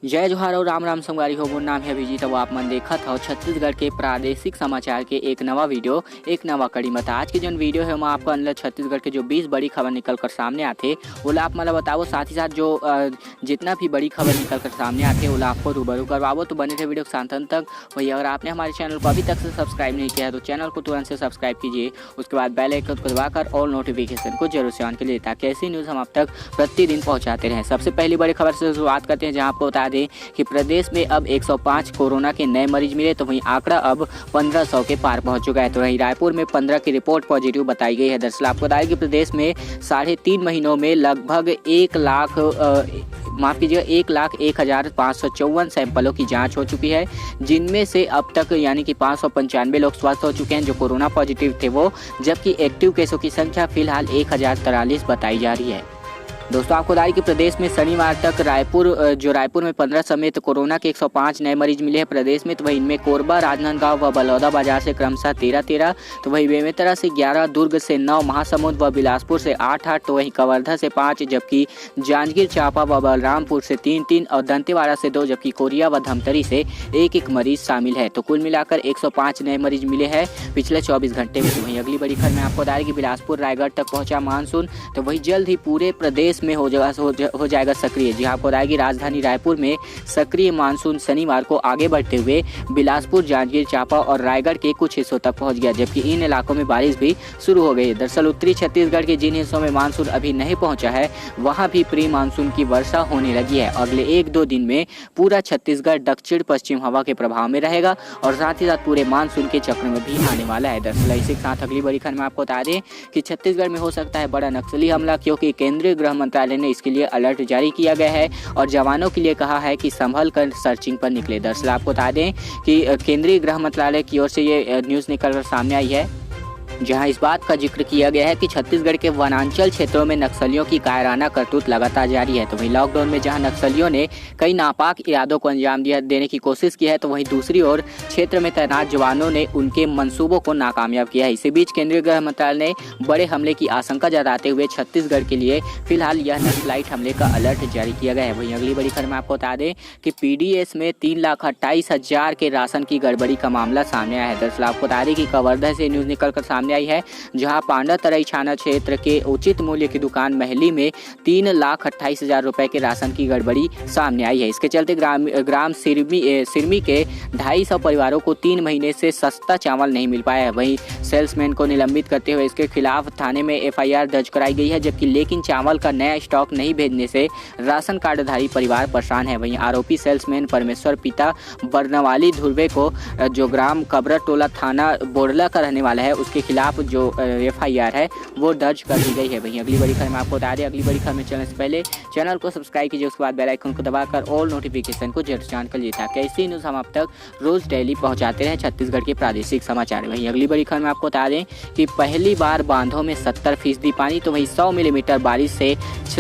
जय जोहार और राम राम संगवारी हो। मोर नाम है अभिजीत। अब आप मन देखत हो छत्तीसगढ़ के प्रादेशिक समाचार के एक नवा वीडियो, एक नवा कड़ी मत। आज के जो वीडियो है वहाँ आपको अंदर छत्तीसगढ़ के जो 20 बड़ी खबर निकल कर सामने आते ओला आप मतलब बताओ। साथ ही साथ जो जितना भी बड़ी खबर निकल कर सामने आते ओला आपको रूबरू करवाओ। तो बने थे वीडियो के शांत तक। वही अगर आपने हमारे चैनल को अभी तक से सब्सक्राइब नहीं किया है तो चैनल को तुरंत से सब्सक्राइब कीजिए। उसके बाद बेल आइकन को दबाकर ऑल नोटिफिकेशन को जरूर से ऑन कर लिए ताकि ऐसी न्यूज़ हम आप तक प्रतिदिन पहुँचाते रहें। सबसे पहली बड़ी खबर से शुरुआत करते हैं, जहाँ आपको बता दें कि प्रदेश में अब 105 कोरोना के नए मरीज मिले, तो वहीं आंकड़ा अब 1500 के पार पहुंच चुका है। तो वहीं रायपुर में 15 की रिपोर्ट पॉजिटिव बताई गई है। दरअसल आपको बताया कि प्रदेश में 3.5 महीनों में लगभग 1,01,0554 सैंपलों की जांच हो चुकी है, जिनमें से अब तक यानी कि 595 लोग स्वस्थ हो चुके हैं जो कोरोना पॉजिटिव थे वो, जबकि एक्टिव केसों की संख्या फिलहाल 1043 बताई जा रही है। दोस्तों आपको बता दें कि प्रदेश में शनिवार तक रायपुर में 15 समेत कोरोना के 105 नए मरीज मिले हैं प्रदेश में। तो वहीं इनमें कोरबा, राजनांदगांव व बलौदाबाजार से क्रमशः 13-13, तो वहीं बेमेतरा से 11, दुर्ग से 9, महासमुंद व बिलासपुर से 8-8, तो वहीं कवर्धा से 5, जबकि जांजगीर चांपा व बलरामपुर से 3-3 और दंतेवाड़ा से 2, जबकि कोरिया व धमतरी से 1-1 मरीज शामिल है। तो कुल मिलाकर 105 नए मरीज मिले हैं पिछले 24 घंटे में। तो वहीं अगली बड़ी खबर में आपको बता दें कि बिलासपुर रायगढ़ तक पहुंचा मानसून, तो वही जल्द ही पूरे प्रदेश में हो जाएगा सक्रिय। जी आपको बताया कि राजधानी रायपुर में सक्रिय मानसून शनिवार को आगे बढ़ते हुए बिलासपुर, जांजगीर चांपा और रायगढ़ के कुछ हिस्सों तक पहुंच गया, जबकि इन इलाकों में बारिश भी शुरू हो गई है। दरअसल उत्तरी छत्तीसगढ़ के जिन हिस्सों में मानसून अभी नहीं पहुंचा है वहां भी प्री मानसून की वर्षा होने लगी है। अगले 1-2 दिन में पूरा छत्तीसगढ़ दक्षिण पश्चिम हवा के प्रभाव में रहेगा और साथ ही साथ पूरे मानसून के चक्र में भी आने वाला है। दरअसल इसी के साथ अगली बड़ी खबर में आपको बता दें कि छत्तीसगढ़ में हो सकता है बड़ा नक्सली हमला, क्योंकि केंद्रीय गृह मंत्रालय ने इसके लिए अलर्ट जारी किया गया है और जवानों के लिए कहा है कि संभल कर सर्चिंग पर निकले। दरअसल आपको बता दें कि केंद्रीय गृह मंत्रालय की ओर से ये न्यूज़ निकलकर सामने आई है, जहां इस बात का जिक्र किया गया है कि छत्तीसगढ़ के वनांचल क्षेत्रों में नक्सलियों की कायराना करतूत लगातार जारी है। तो वहीं लॉकडाउन में जहां नक्सलियों ने कई नापाक इरादों को अंजाम देने की कोशिश की है, तो वहीं दूसरी ओर क्षेत्र में तैनात जवानों ने उनके मंसूबों को नाकामयाब किया है। इसी बीच केंद्रीय गृह मंत्रालय ने बड़े हमले की आशंका जताते हुए छत्तीसगढ़ के लिए फिलहाल यह नक्सलाइट हमले का अलर्ट जारी किया गया है। वहीं अगली बड़ी खबर में आपको बता दें कि PDS में 3,28,000 के राशन की गड़बड़ी का मामला सामने आया है। दरअसल आपको बता दें कि कवर्धा से न्यूज़ निकलकर सामने आई है, जहां पांडातराई थाना क्षेत्र के उचित मूल्य की दुकान महली में 3,28,000 रुपए के राशन की गड़बड़ी सामने आई है। इसके चलते ग्राम सिरमी के 250 परिवारों को 3 महीने से सस्ता चावल नहीं मिल पाया है। वहीं सेल्समैन को निलंबित करते हुए इसके खिलाफ थाने में FIR दर्ज कराई गई है, जबकि लेकिन चावल का नया स्टॉक नहीं भेजने से राशन कार्डधारी परिवार परेशान है। वहीं आरोपी सेल्समैन परमेश्वर पिता बरनवाली धुर्वे को, जो ग्राम कबरटोला थाना बोरला का रहने वाला है, उसके खिलाफ जो FIR है वो दर्ज कर दी गई है। वहीं अगली बड़ी खबर में आपको बता दें, अगली बड़ी खबर में चलने से पहले चैनल को सब्सक्राइब कीजिए, उसके बाद बेल आइकन को दबाकर ऑल नोटिफिकेशन को जरूर ऑन कर लीजिए ताकि ऐसी न्यूज़ हम आप तक रोज डेली पहुंचाते रहें छत्तीसगढ़ के प्रादेशिक समाचार। वहीं अगली बड़ी खबर में आपको बता दें कि पहली बार बांधों में 70% पानी, तो वहीं 100 मिलीमीटर बारिश से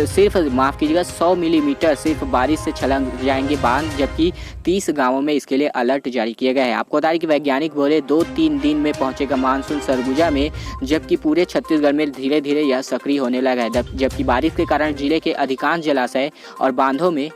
सिर्फ 100 मिलीमीटर सिर्फ बारिश से छलक जाएंगे बांध, जबकि 30 गाँवों में इसके लिए अलर्ट जारी किया गया है। आपको बता दें कि वैज्ञानिक बोले 2-3 दिन में पहुंचेगा मानसून सरगुजा में, जबकि पूरे छत्तीसगढ़ में धीरे धीरे यह सक्रिय होने लगा है। जबकि बारिश के कारण जिले के अधिकांश जलाशय और बांधों में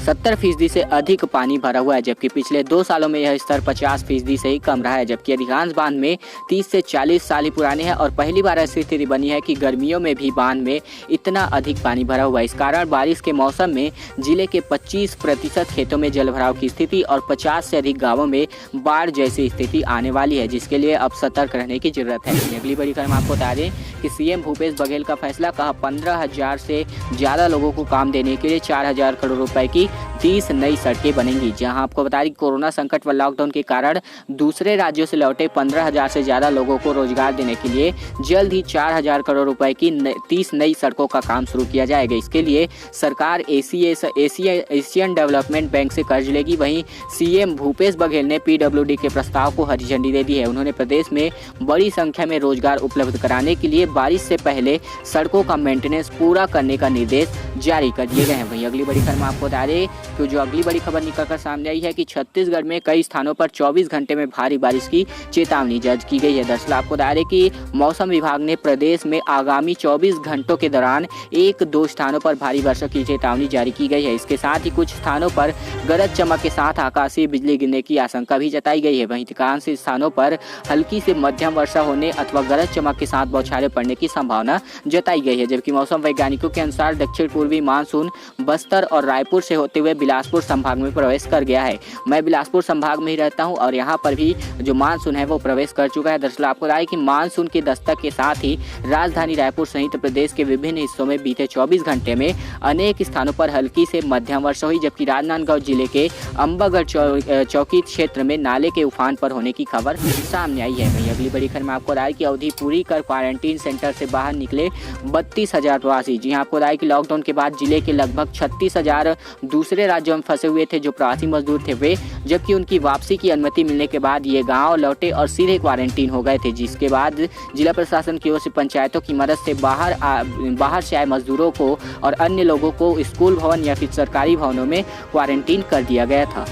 70% से अधिक पानी भरा हुआ है, जबकि पिछले 2 सालों में यह स्तर 50% से ही कम रहा है। जबकि अधिकांश बांध में 30 से 40 साल ही पुराने हैं और पहली बार ऐसी स्थिति बनी है कि गर्मियों में भी बांध में इतना अधिक पानी भरा हुआ है। इस कारण बारिश के मौसम में जिले के 25% खेतों में जलभराव की स्थिति और 50 से अधिक गाँवों में बाढ़ जैसी स्थिति आने वाली है, जिसके लिए अब सतर्क रहने की जरूरत है। अगली बड़ी खबर आपको बता दें कि CM भूपेश बघेल का फैसला, कहा 15,000 से ज़्यादा लोगों को काम देने के लिए 4,000 करोड़ रुपए की 30 नई सड़कें बनेंगी। जहां आपको बता दें कोरोना संकट व लॉकडाउन के कारण दूसरे राज्यों से लौटे 15,000 से ज़्यादा लोगों को रोजगार देने के लिए जल्द ही 4,000 करोड़ रुपए की 30 नई सड़कों का काम शुरू किया जाएगा। इसके लिए सरकार एशियन डेवलपमेंट बैंक से कर्ज लेगी। वहीं CM भूपेश बघेल ने PWD के प्रस्ताव को हरी झंडी दे दी है। उन्होंने प्रदेश में बड़ी संख्या में रोजगार उपलब्ध कराने के लिए बारिश से पहले सड़कों का मेंटेनेंस पूरा करने का निर्देश जारी कर दिए गए हैं। वहीं अगली बड़ी खबर में आपको बता दें जबकि जो अगली बड़ी खबर निकलकर सामने आई है कि छत्तीसगढ़ में कई स्थानों पर 24 घंटे में भारी बारिश की चेतावनी दर्ज की गई है। दरअसल आपको बता दें कि मौसम विभाग ने प्रदेश में आगामी 24 घंटों के दौरान 1-2 स्थानों पर भारी वर्षा की चेतावनी जारी की गई है। इसके साथ ही कुछ स्थानों पर गरज चमक के साथ आकाशीय बिजली गिरने की आशंका भी जताई गई है। वहीं अधिकांश स्थानों पर हल्की से मध्यम वर्षा होने अथवा गरज चमक के साथ बौछारें पड़ने की संभावना जताई गई है। जबकि मौसम वैज्ञानिकों के अनुसार दक्षिण पूर्वी मानसून बस्तर और रायपुर से होते हुए बिलासपुर संभाग में प्रवेश कर गया है। मैं बिलासपुर संभाग में ही रहता हूं और यहां पर भी जो मानसून है वो प्रवेश कर चुका है। दरअसल आपको बता दें कि मानसून के दस्तक के साथ ही राजधानी रायपुर सहित प्रदेश के विभिन्न हिस्सों में बीते 24 घंटे में अनेक स्थानों पर हल्की से मध्यम वर्षा हुई। जबकि राजनांदगांव जिले के अंबागढ़ चौकी क्षेत्र में नाले के उफान पर होने की खबर सामने आई है। वहीं अगली बड़ी खबर में आपको बता दें कि अवधि पूरी कर क्वारंटीन सेंटर से बाहर निकले 32,000 प्रवासी। जी हां, आपको बता दें कि लॉकडाउन के बाद जिले के लगभग 36,000 दूसरे राज्यों में फंसे हुए थे जो प्रवासी मजदूर थे वे, जबकि उनकी वापसी की अनुमति मिलने के बाद ये गांव लौटे और सीधे क्वारंटीन हो गए थे। जिसके बाद जिला प्रशासन की ओर से पंचायतों की मदद से बाहर से आए मजदूरों को और अन्य लोगों को स्कूल भवन या फिर सरकारी भवनों में क्वारंटीन कर दिया गया था।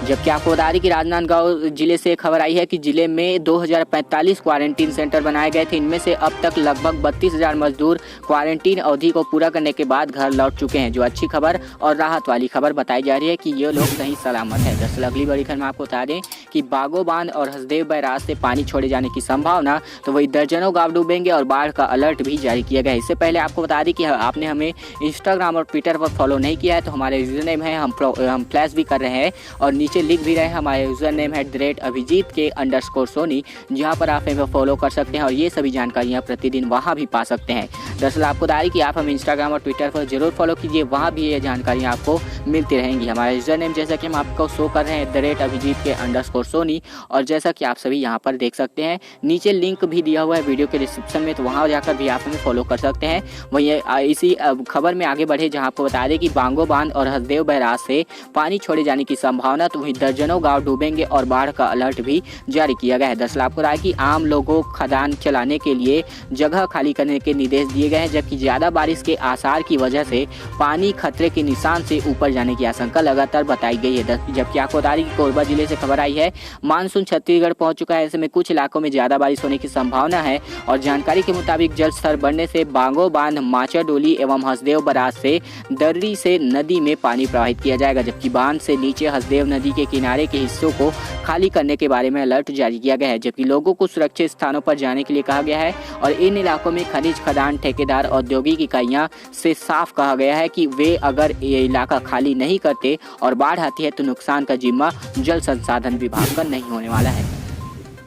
जबकि आपको बता दें कि राजनांदगांव जिले से खबर आई है कि जिले में 2045 क्वारंटीन सेंटर बनाए गए थे। इनमें से अब तक लगभग 32,000 मजदूर क्वारंटीन अवधि को पूरा करने के बाद घर लौट चुके हैं। जो अच्छी खबर और राहत वाली खबर बताई जा रही है कि ये लोग सही सलामत है। दरअसल अगली बड़ी खबर में आपको बता दें कि बागो बांध और हसदेव बैराज से पानी छोड़े जाने की संभावना, तो वही दर्जनों गांव डूबेंगे और बाढ़ का अलर्ट भी जारी किया गया है। इससे पहले आपको बता दें कि आपने हमें इंस्टाग्राम और ट्विटर पर फॉलो नहीं किया है तो हमारे यूजर नेम है, हम फ्लैश भी कर रहे हैं और नीचे लिख भी रहे हैं। हमारे यूजर नेम है @अभिजीत_सोनी, जहां पर आप हमें फॉलो कर सकते हैं और ये सभी जानकारियां प्रतिदिन वहां भी पा सकते हैं। दरअसल आपको बता दें कि आप हमें इंस्टाग्राम और ट्विटर पर जरूर फॉलो कीजिए, वहां भी ये जानकारियां आपको मिलती रहेंगी। हमारा यूजर नेम जैसा कि हम आपको शो कर रहे हैं @अभिजीत_सोनी, और जैसा कि आप सभी यहाँ पर देख सकते हैं नीचे लिंक भी दिया हुआ है वीडियो के डिस्क्रिप्शन में, तो वहाँ जाकर भी आप हमें फॉलो कर सकते हैं। वहीं इसी खबर में आगे बढ़े जहाँ आपको बता दें कि बांगो बांध और हसदेव बैराज से पानी छोड़े जाने की संभावना, तो वहीं दर्जनों गांव डूबेंगे और बाढ़ का अलर्ट भी जारी किया गया है। दरअसल आपको बता दें कि आम लोगों को खदान चलाने के लिए जगह खाली करने के निर्देश दिए गए हैं, जबकि ज़्यादा बारिश के आसार की वजह से पानी खतरे के निशान से ऊपर जाने की आशंका लगातार बताई गई है। जबकि आपको बता दें कि कोरबा जिले से खबर आई है मानसून छत्तीसगढ़ पहुंच चुका है। ऐसे में कुछ इलाकों में ज़्यादा बारिश होने की संभावना है और जानकारी के मुताबिक जल स्तर बढ़ने से बांगो बांध, माचा डोली एवं हसदेव बैराज से दर्री से नदी में पानी प्रवाहित किया जाएगा। जबकि बांध से नीचे हसदेव नदी के किनारे के हिस्सों को खाली करने के बारे में अलर्ट जारी किया गया है। जबकि लोगों को सुरक्षित स्थानों पर जाने के लिए कहा गया है और इन इलाकों में खनिज खदान ठेकेदार औद्योगिक इकाइयां से साफ कहा गया है कि वे अगर ये इलाका खाली नहीं करते और बाढ़ आती है तो नुकसान का जिम्मा जल संसाधन विभाग का नहीं होने वाला है।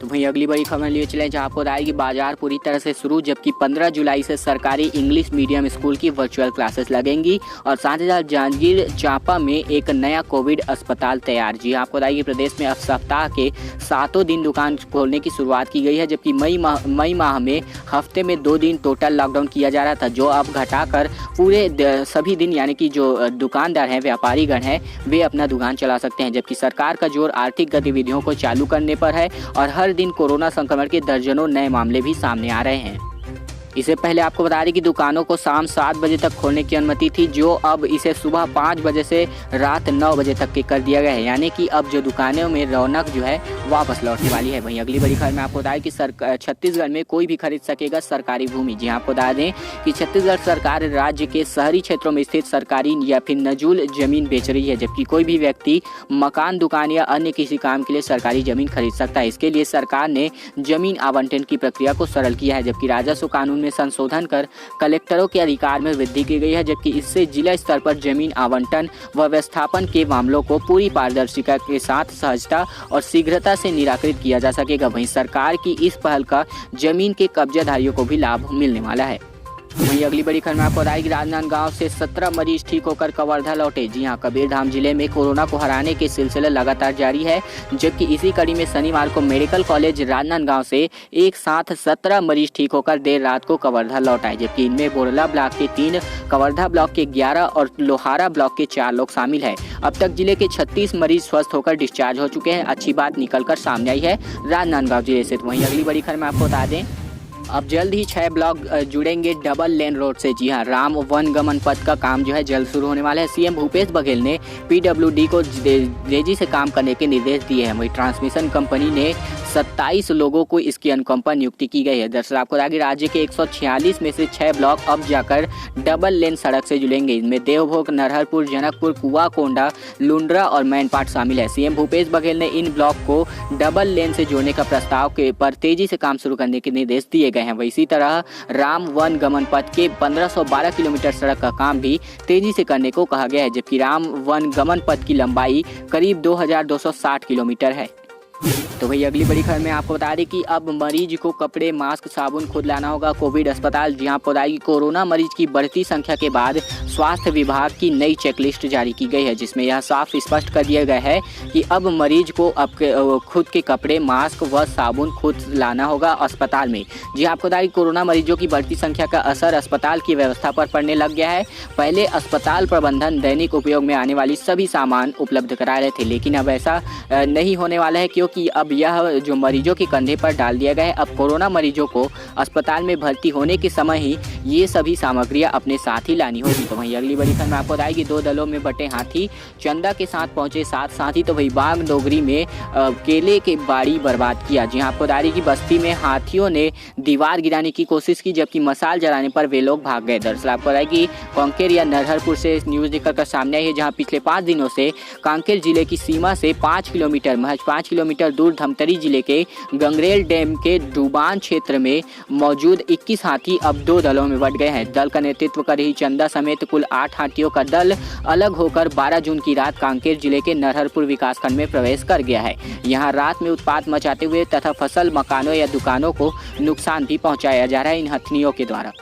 तो वहीं अगली बड़ी खबर लिए चले जहां आपको बताया कि बाजार पूरी तरह से शुरू, जबकि 15 जुलाई से सरकारी इंग्लिश मीडियम स्कूल की वर्चुअल क्लासेस लगेंगी और साथ ही साथ जांजगीर चांपा में एक नया कोविड अस्पताल तैयार। जी आपको बताया कि प्रदेश में अब सप्ताह के 7 दिन दुकान खोलने की शुरुआत की गई है, जबकि मई माह में हफ्ते में 2 दिन टोटल लॉकडाउन किया जा रहा था, जो अब घटाकर पूरे सभी दिन यानी कि जो दुकानदार हैं, व्यापारीगण हैं, वे अपना दुकान चला सकते हैं। जबकि सरकार का जोर आर्थिक गतिविधियों को चालू करने पर है और हर दिन कोरोना संक्रमण के दर्जनों नए मामले भी सामने आ रहे हैं। इससे पहले आपको बता दें कि दुकानों को शाम 7 बजे तक खोलने की अनुमति थी, जो अब इसे सुबह 5 बजे से रात 9 बजे तक के कर दिया गया है। यानी कि अब जो दुकानों में रौनक जो है वापस लौटने वाली है। वहीं अगली बड़ी खबर में आपको बताया कि छत्तीसगढ़ में कोई भी खरीद सकेगा सरकारी भूमि। जी आपको बता दें कि छत्तीसगढ़ सरकार राज्य के शहरी क्षेत्रों में स्थित सरकारी या फिर नजूल जमीन बेच रही है, जबकि कोई भी व्यक्ति मकान, दुकान या अन्य किसी काम के लिए सरकारी जमीन खरीद सकता है। इसके लिए सरकार ने जमीन आवंटन की प्रक्रिया को सरल किया है, जबकि राजस्व कानून में संशोधन कर कलेक्टरों के अधिकार में वृद्धि की गई है। जबकि इससे जिला स्तर पर जमीन आवंटन व व्यवस्थापन के मामलों को पूरी पारदर्शिता के साथ सहजता और शीघ्रता से निराकृत किया जा सकेगा। वहीं सरकार की इस पहल का जमीन के कब्जाधारियों को भी लाभ मिलने वाला है। वहीं अगली बड़ी खबर में आपको बताया कि राजनांदगांव से 17 मरीज ठीक होकर कवर्धा लौटे। जी हां, कबीरधाम जिले में कोरोना को हराने के सिलसिला लगातार जारी है, जबकि इसी कड़ी में शनिवार को मेडिकल कॉलेज राजनांदगांव से एक साथ 17 मरीज ठीक होकर देर रात को कवर्धा लौट आए। जबकि इनमें बोरला ब्लॉक के 3, कवर्धा ब्लॉक के 11 और लोहारा ब्लॉक के 4 लोग शामिल है। अब तक जिले के 36 मरीज स्वस्थ होकर डिस्चार्ज हो चुके हैं। अच्छी बात निकलकर सामने आई है राजनांदगांव जिले से। वहीं अगली बड़ी खबर में आपको बता दें अब जल्द ही 6 ब्लॉक जुड़ेंगे डबल लेन रोड से। जी हाँ, राम वन गमन पथ का काम जो है जल्द शुरू होने वाला है। सीएम भूपेश बघेल ने पीडब्ल्यूडी को तेजी से काम करने के निर्देश दिए हैं। वही ट्रांसमिशन कंपनी ने 27 लोगों को इसकी अनुकंपा नियुक्ति की गई है। दरअसल आपको बता दें, राज्य के 146 में से 6 ब्लॉक अब जाकर डबल लेन सड़क से जुड़ेंगे। इनमें देवभोग, नरहरपुर, जनकपुर, कुआकोंडा, लुंड्रा और मैनपाट शामिल है। सीएम भूपेश बघेल ने इन ब्लॉक को डबल लेन से जोड़ने का प्रस्ताव के पर तेजी से काम शुरू करने के निर्देश दिए गए हैं। वही इसी तरह राम वन गमन पथ के 1512 किलोमीटर सड़क का काम भी तेजी से करने को कहा गया है, जबकि राम वन गमन पथ की लंबाई करीब 2260 किलोमीटर है। तो भाई अगली बड़ी खबर में आपको बता दें कि अब मरीज को कपड़े, मास्क, साबुन खुद लाना होगा। कोविड अस्पताल, जी आपको बता दें कि कोरोना मरीज की बढ़ती संख्या के बाद स्वास्थ्य विभाग की नई चेकलिस्ट जारी की गई है, जिसमें यह साफ स्पष्ट कर दिया गया है कि अब मरीज को खुद के कपड़े, मास्क व साबुन खुद लाना होगा अस्पताल में। जी आपको बता दें, कोरोना मरीजों की बढ़ती संख्या का असर अस्पताल की व्यवस्था पर पड़ने लग गया है। पहले अस्पताल प्रबंधन दैनिक उपयोग में आने वाली सभी सामान उपलब्ध करा रहे थे, लेकिन अब ऐसा नहीं होने वाला है, क्योंकि अब यह जो मरीजों के कंधे पर डाल दिया गया है। अब कोरोना मरीजों को अस्पताल में भर्ती होने के समय ही ये सभी सामग्रियां अपने साथ ही लानी होगी। तो वहीं अगली बड़ी खबर में आपको बताएगी, 2 दलों में बटे हाथी, चंदा के साथ पहुंचे 7 साथी। तो वही बाग डोगरी में केले के बाड़ी बर्बाद किया। जी आपको बता दें कि बस्ती में हाथियों ने दीवार गिराने की कोशिश की, जबकि मसाल जलाने पर वे लोग भाग गए। दरअसल आपको बताएं कि कांकेर या नरहरपुर से न्यूज निकलकर सामने आई है, जहाँ पिछले 5 दिनों से कांकेर जिले की सीमा से 5 किलोमीटर दूर धमतरी जिले के गंगरेल डैम के डूबान क्षेत्र में मौजूद 21 हाथी अब 2 दलों में बंट गए हैं। दल का नेतृत्व कर रही चंदा समेत कुल 8 हाथियों का दल अलग होकर 12 जून की रात कांकेर जिले के नरहरपुर विकासखंड में प्रवेश कर गया है। यहां रात में उत्पात मचाते हुए तथा फसल, मकानों या दुकानों को नुकसान भी पहुंचाया जा रहा है इन हाथियों के द्वारा।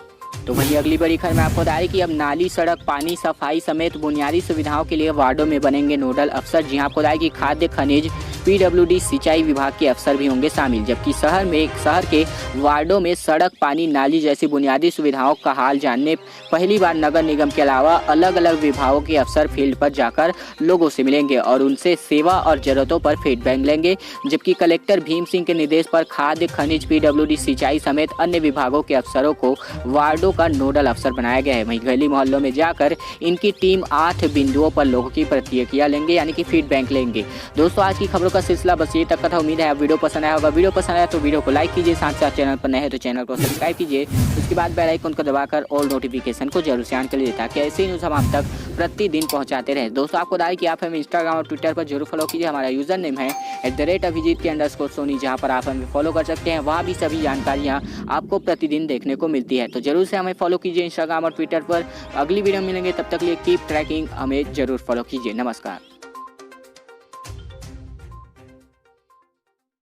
तो वहीं अगली बड़ी खबर में आपको बता दें कि अब नाली, सड़क, पानी, सफाई समेत बुनियादी सुविधाओं के लिए वार्डों में बनेंगे नोडल अफसर। जी आपको बता दें कि खाद्य, खनिज, पीडब्ल्यूडी, सिंचाई विभाग के अफसर भी होंगे शामिल, जबकि शहर के वार्डों में सड़क, पानी, नाली जैसी बुनियादी सुविधाओं का हाल जानने पहली बार नगर निगम के अलावा अलग अलग विभागों के अफसर फील्ड पर जाकर लोगों से मिलेंगे और उनसे सेवा और जरूरतों पर फीडबैक लेंगे। जबकि कलेक्टर भीम सिंह के निर्देश पर खाद्य, खनिज, पीडब्ल्यूडी, सिंचाई समेत अन्य विभागों के अफसरों को वार्डों का नोडल अफसर बनाया गया है। वहीं गली मोहल्लों में जाकर इनकी टीम 8 बिंदुओं पर लोगों की प्रतिक्रिया लेंगे, यानी कि फीडबैक लेंगे। दोस्तों, आज की खबरों का सिलसिला बस ये तक का था। उम्मीद है आप वीडियो पसंद आया होगा। वीडियो पसंद आया तो वीडियो को लाइक कीजिए, साथ साथ चैनल पर नए हैं तो चैनल को सब्सक्राइब कीजिए। उसके बाद बेल आइकन को दबाकर ऑल नोटिफिकेशन को जरूर से ऑन कर लीजिए, ताकि ऐसे न्यूज़ हम आप तक प्रतिदिन पहुंचाते रहे। दोस्तों, आपको बता दें कि आप हमें इंस्टाग्राम और ट्विटर पर जरूर फॉलो कीजिए। हमारा यूजर नेम है @abhijit_soni, जहाँ पर आप हमें फॉलो कर सकते हैं। वहाँ भी सभी जानकारियाँ आपको प्रतिदिन देखने को मिलती है, तो जरूर से हमें फॉलो कीजिए इंस्टाग्राम और ट्विटर पर। अगली वीडियो में मिलेंगे, तब तक लिए कीप ट्रैकिंग, हमें जरूर फॉलो कीजिए। नमस्कार।